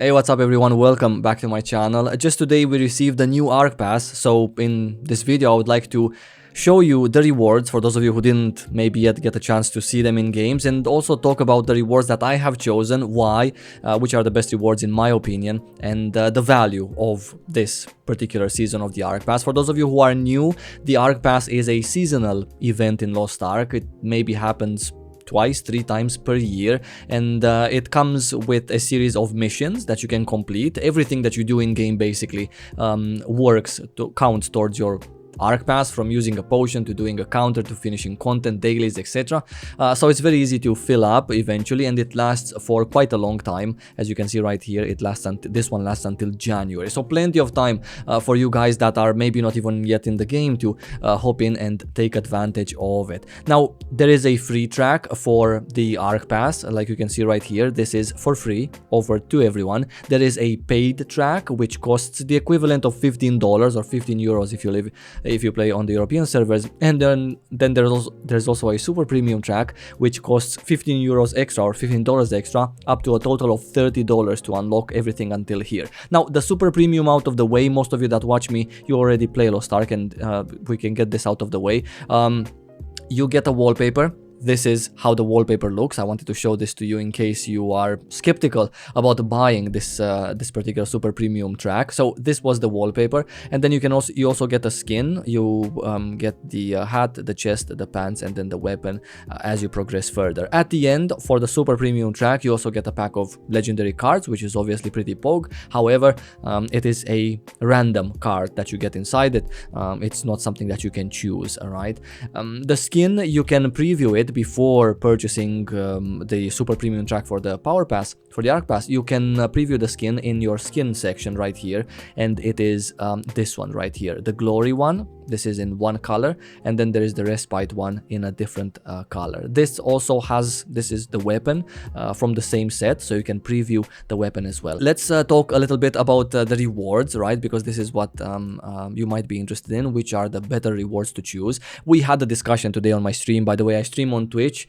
Hey, what's up everyone, welcome back to my channel. Just today we received a new ARK pass, so in this video I would like to show you the rewards for those of you who didn't maybe yet get a chance to see them in games, and also talk about the rewards that I have chosen, why, which are the best rewards in my opinion, and the value of this particular season of the ARK pass. For those of you who are new, the ARK pass is a seasonal event in Lost Ark. It maybe happens twice, 3 times per year, and it comes with a series of missions that you can complete. Everything that you do in game basically counts towards your ARK pass, from using a potion to doing a counter to finishing content, dailies, etc. So it's very easy to fill up eventually, and it lasts for quite a long time. As you can see right here, this one lasts until January, so plenty of time for you guys that are maybe not even yet in the game to hop in and take advantage of it. Now there is a free track for the ARK pass, like you can see right here. This is for free, offered to everyone. There is a paid track which costs the equivalent of $15 or 15 euros if you play on the European servers, and then there's also a super premium track which costs 15 euros extra or $15 extra, up to a total of $30 to unlock everything until here. Now the super premium out of the way, most of you that watch me, you already play Lost Ark, and we can get this out of the way. You get a wallpaper. This is how the wallpaper looks. I wanted to show this to you in case you are skeptical about buying this particular super premium track. So this was the wallpaper, and then you also get a skin. You get the hat, the chest, the pants, and then the weapon as you progress further. At the end, for the super premium track, you also get a pack of legendary cards, which is obviously pretty pogue. However, it is a random card that you get inside it. It's not something that you can choose. All right. The skin, you can preview it before purchasing the super premium track for the power pass. For the ARK pass, you can preview the skin in your skin section right here, and it is this one right here, the glory one. This is in one color, and then there is the respite one in a different color. This is the weapon from the same set, so you can preview the weapon as well. Let's talk a little bit about the rewards, right? Because this is what you might be interested in, which are the better rewards to choose. We had a discussion today on my stream. By the way, I stream on Twitch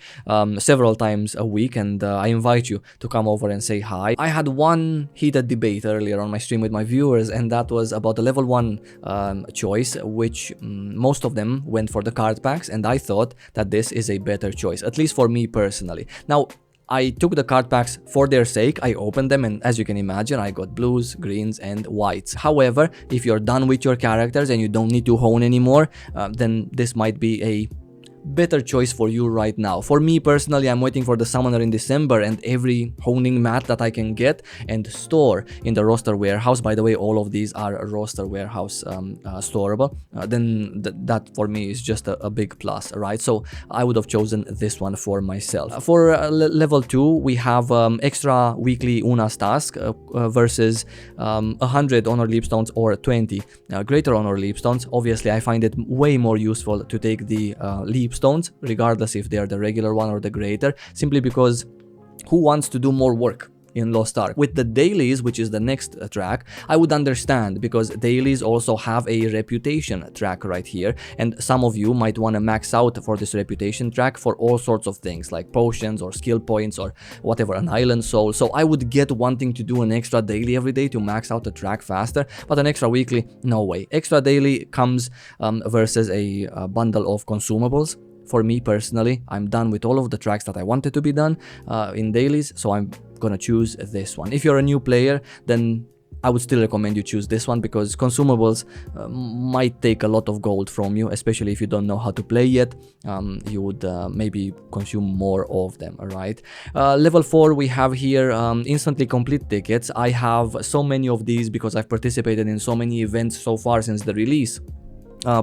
several times a week, and I invite you to come over and say hi. I had one heated debate earlier on my stream with my viewers, and that was about the level 1 choice, which most of them went for the card packs, and I thought that this is a better choice, at least for me personally. Now, I took the card packs for their sake. I opened them, and as you can imagine, I got blues, greens, and whites. However, if you're done with your characters and you don't need to hone anymore, then this might be a better choice for you right now. For me personally, I'm waiting for the summoner in December, and every honing mat that I can get and store in the roster warehouse, by the way, all of these are roster warehouse storable, then that for me is just a big plus, right? So I would have chosen this one for myself. For level 2, we have extra weekly Unas task versus 100 honor leapstones or 20 greater honor leapstones. Obviously, I find it way more useful to take the leapstones, regardless if they are the regular one or the greater, simply because who wants to do more work in Lost Ark? With the dailies, which is the next track, I would understand, because dailies also have a reputation track right here, and some of you might want to max out for this reputation track for all sorts of things like potions or skill points or whatever, an island soul. So I would get wanting to do an extra daily every day to max out the track faster, but an extra weekly, no way. Extra daily comes versus a bundle of consumables. For me personally, I'm done with all of the tracks that I wanted to be done in dailies, so I'm gonna choose this one. If you're a new player, then I would still recommend you choose this one, because consumables might take a lot of gold from you, especially if you don't know how to play yet. You would maybe consume more of them, alright? Level 4, we have here instantly complete tickets. I have so many of these because I've participated in so many events so far since the release.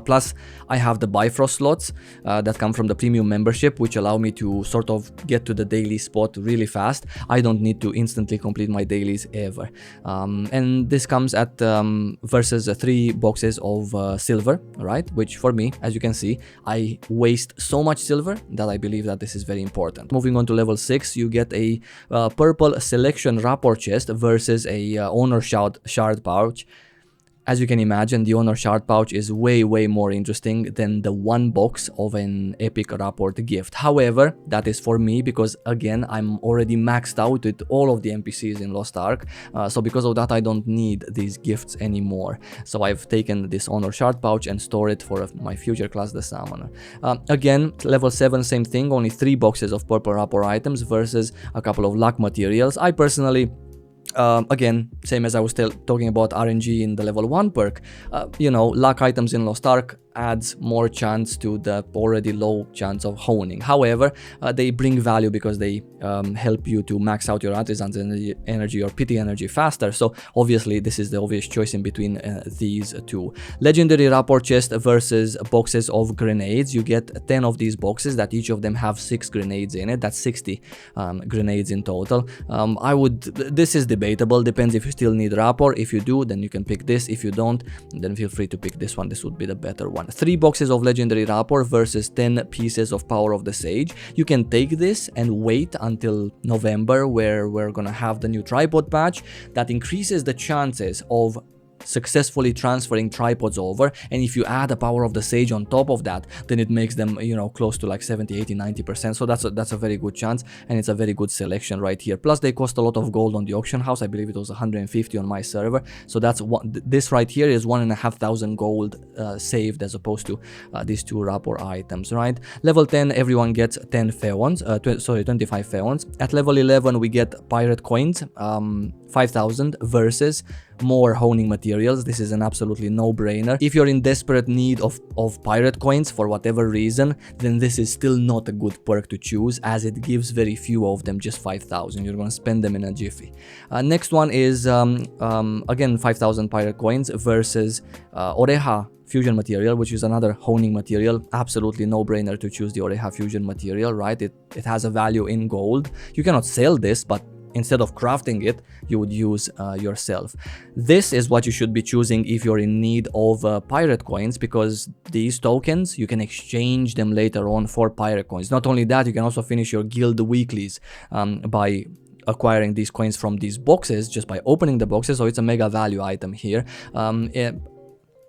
Plus, I have the Bifrost slots that come from the premium membership, which allow me to sort of get to the daily spot really fast. I don't need to instantly complete my dailies ever. And this comes at versus 3 boxes of silver, right? Which for me, as you can see, I waste so much silver that I believe that this is very important. Moving on to level 6, you get a purple selection rapport chest versus a honor shard pouch. As you can imagine, the Honor Shard Pouch is way more interesting than the one box of an epic rapport gift. However, that is for me because, again, I'm already maxed out with all of the NPCs in Lost Ark, so because of that I don't need these gifts anymore. So I've taken this Honor Shard Pouch and store it for my future class, the Summoner. Again, level 7, same thing, only 3 boxes of purple rapport items versus a couple of luck materials. I personally, again, same as I was talking about RNG in the level 1 perk, you know, luck items in Lost Ark adds more chance to the already low chance of honing. However, they bring value because they help you to max out your artisan's energy or pity energy faster. So obviously this is the obvious choice in between these two. Legendary rapport chest versus boxes of grenades. You get 10 of these boxes that each of them have 6 grenades in it. That's 60 grenades in total. This is debatable, depends if you still need rapport. If you do, then you can pick this. If you don't, then feel free to pick this one. This would be the better one. 3 boxes of legendary rapport versus 10 pieces of power of the sage. You can take this and wait until November, where we're gonna have the new tripod patch that increases the chances of successfully transferring tripods over, and if you add a power of the sage on top of that, then it makes them, you know, close to like 70, 80, 90%. So that's a very good chance, and it's a very good selection right here. Plus they cost a lot of gold on the auction house. I believe it was 150 on my server, so that's what this right here is 1,500 gold saved, as opposed to these 2 rapport items, right? Level 10, everyone gets 10 Feons, 25 Feons. At level 11 we get pirate coins, 5,000 versus more honing materials. This is an absolutely no-brainer. If you're in desperate need of pirate coins for whatever reason, then this is still not a good perk to choose, as it gives very few of them, just 5,000. You're gonna spend them in a jiffy. Next one is again 5,000 pirate coins versus Oreha fusion material, which is another honing material. Absolutely no-brainer to choose the Oreha fusion material, right? It has a value in gold. You cannot sell this, but instead of crafting it, you would use yourself. This is what you should be choosing if you're in need of pirate coins, because these tokens, you can exchange them later on for pirate coins. Not only that, you can also finish your guild weeklies by acquiring these coins from these boxes, just by opening the boxes. So it's a mega value item here.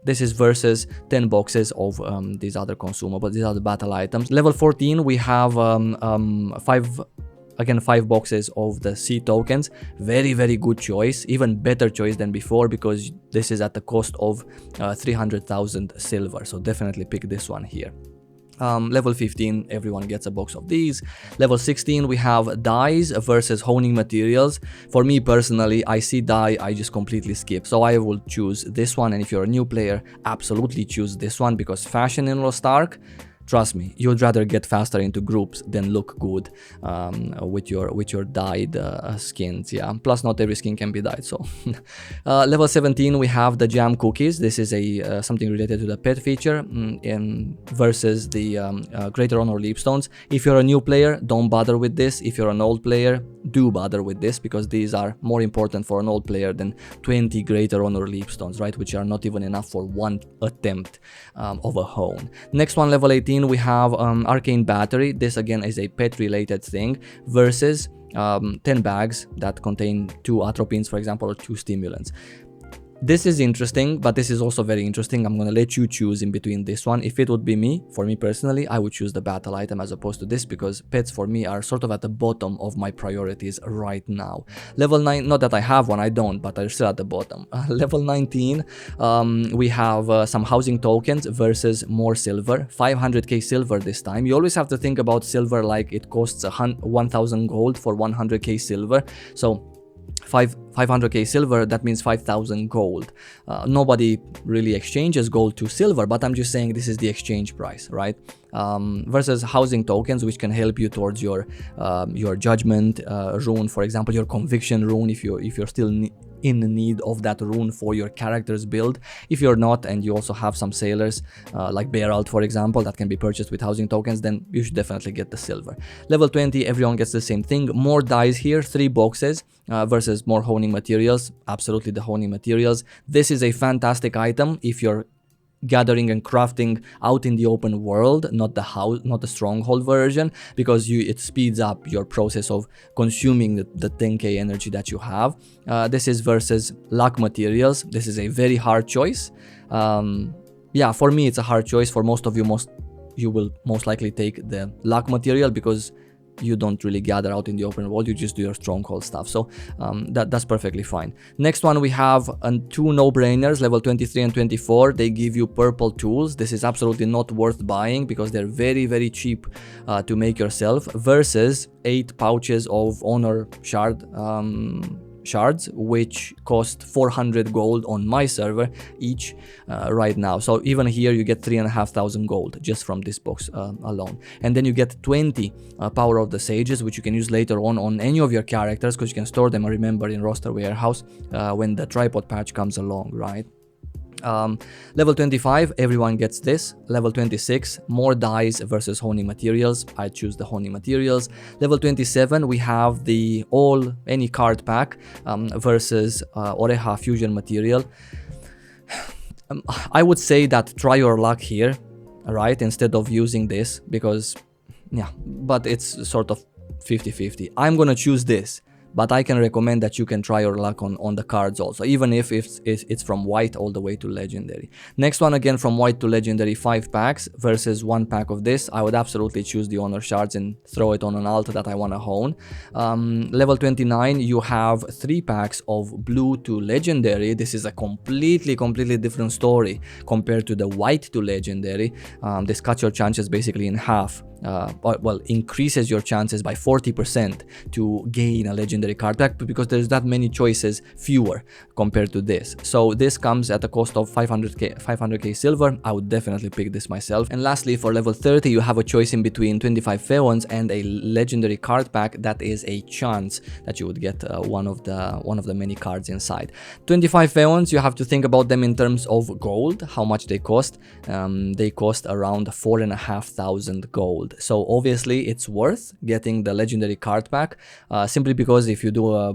This is versus 10 boxes of these other consumables, these are the battle items. Level 14, we have 5 boxes of the sea tokens. Very good choice, even better choice than before, because this is at the cost of 300,000 silver, so definitely pick this one here. Level 15, everyone gets a box of these. Level 16, we have dyes versus honing materials. For me personally, I see dye, I just completely skip, so I will choose this one. And if you're a new player, absolutely choose this one, because fashion in Lost Ark, trust me, you'd rather get faster into groups than look good with your dyed skins. Yeah, plus not every skin can be dyed. So level 17, we have the jam cookies. This is a something related to the pet feature, versus the greater honor leapstones. If you're a new player, don't bother with this. If you're an old player, do bother with this, because these are more important for an old player than 20 greater honor leapstones, right, which are not even enough for one attempt of a hone. Next one, level 18, we have arcane battery. This again is a pet related thing, versus 10 bags that contain 2 atropines, for example, or 2 stimulants. This is interesting, but this is also very interesting. I'm gonna let you choose in between this one. If it would be me, for me personally, I would choose the battle item as opposed to this, because pets for me are sort of at the bottom of my priorities right now. Level 9, not that I have one, I don't, but they're still at the bottom. Level 19, we have some housing tokens versus more silver. 500k silver this time. You always have to think about silver like it costs 1,000 gold for 100k silver. So 500k silver, that means 5,000 gold. Nobody really exchanges gold to silver, but I'm just saying this is the exchange price, right? Versus housing tokens, which can help you towards your judgment rune, for example, your conviction rune, if you're still in need of that rune for your character's build. If you're not, and you also have some sailors like Beralt, for example, that can be purchased with housing tokens, then you should definitely get the silver. Level 20, everyone gets the same thing. More dyes here, 3 boxes versus more honing materials. Absolutely the honing materials. This is a fantastic item if you're gathering and crafting out in the open world, not the house, not the stronghold version, because it speeds up your process of consuming the 10k energy that you have. This is versus luck materials. This is a very hard choice. Yeah, for me it's a hard choice. For most of you, you will most likely take the luck material because you don't really gather out in the open world, you just do your stronghold stuff. So that's perfectly fine. Next one, we have two no-brainers, level 23 and 24. They give you purple tools. This is absolutely not worth buying because they're very, very cheap to make yourself, versus 8 pouches of honor shards, which cost 400 gold on my server each right now. So even here you get 3,500 gold just from this box alone. And then you get 20 power of the sages, which you can use later on any of your characters, because you can store them, remember, in roster warehouse when the tripod patch comes along, right? Level 25, everyone gets this. Level 26, more dice versus honing materials. I choose the honing materials. Level 27, we have the any card pack versus Oreha fusion material. I would say that try your luck here, right, instead of using this, because yeah, but it's sort of 50-50. I'm gonna choose this, but I can recommend that you can try your luck on the cards also, even if it's from white all the way to legendary. Next one, again from white to legendary, 5 packs versus 1 pack of this. I would absolutely choose the honor shards and throw it on an alt that I want to hone. Level 29, you have 3 packs of blue to legendary. This is a completely different story compared to the white to legendary. This cuts your chances basically in half. Well, increases your chances by 40% to gain a legendary card pack, because there's that many choices fewer compared to this. So this comes at a cost of 500k silver. I would definitely pick this myself. And lastly, for level 30, you have a choice in between 25 Feons and a legendary card pack that is a chance that you would get one of the many cards inside. 25 Feons, you have to think about them in terms of gold, how much they cost. They cost around 4,500 gold. So obviously it's worth getting the legendary card pack, simply because if you do a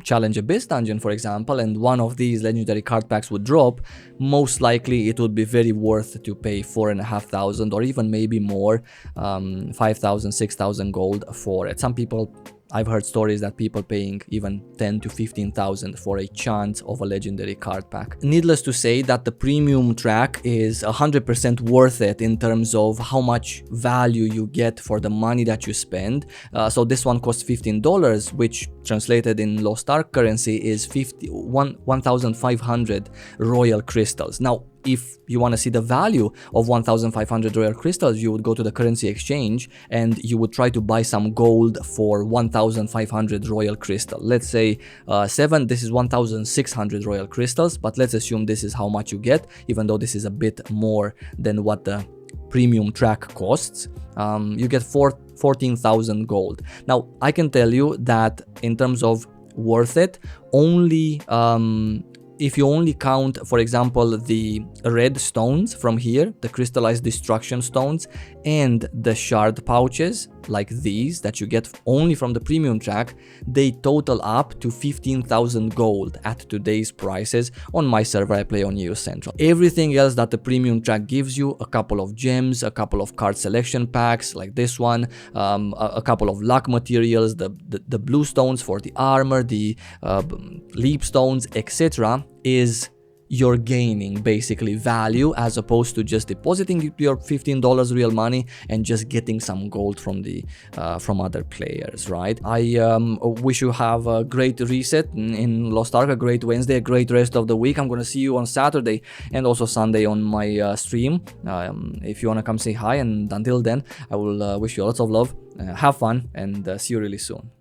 challenge abyss dungeon, for example, and one of these legendary card packs would drop, most likely it would be very worth to pay 4,500 or even maybe more, 5,000, 6,000 gold for it. Some people, I've heard stories that people paying even 10 to 15,000 for a chance of a legendary card pack. Needless to say that the premium track is 100% worth it in terms of how much value you get for the money that you spend. So this one costs $15, which translated in Lost Ark currency is 1,500 royal crystals. Now, if you want to see the value of 1,500 royal crystals, you would go to the currency exchange and you would try to buy some gold for 1,500 royal crystal. Let's say 7, this is 1,600 royal crystals, but let's assume this is how much you get, even though this is a bit more than what the premium track costs. You get 14,000 gold. Now, I can tell you that in terms of worth it, only if you only count, for example, the red stones from here, the crystallized destruction stones, and the shard pouches like these that you get only from the premium track, they total up to 15,000 gold at today's prices on my server. I play on EU Central. Everything else that the premium track gives you, a couple of gems, a couple of card selection packs like this one, a couple of luck materials, the blue stones for the armor, the leap stones, etc., is you're gaining basically value as opposed to just depositing your $15 real money and just getting some gold from the from other players, right? I wish you have a great reset in Lost Ark, a great Wednesday, a great rest of the week. I'm gonna see you on Saturday and also Sunday on my stream. If you wanna come say hi, and until then, I will wish you lots of love, have fun, and see you really soon.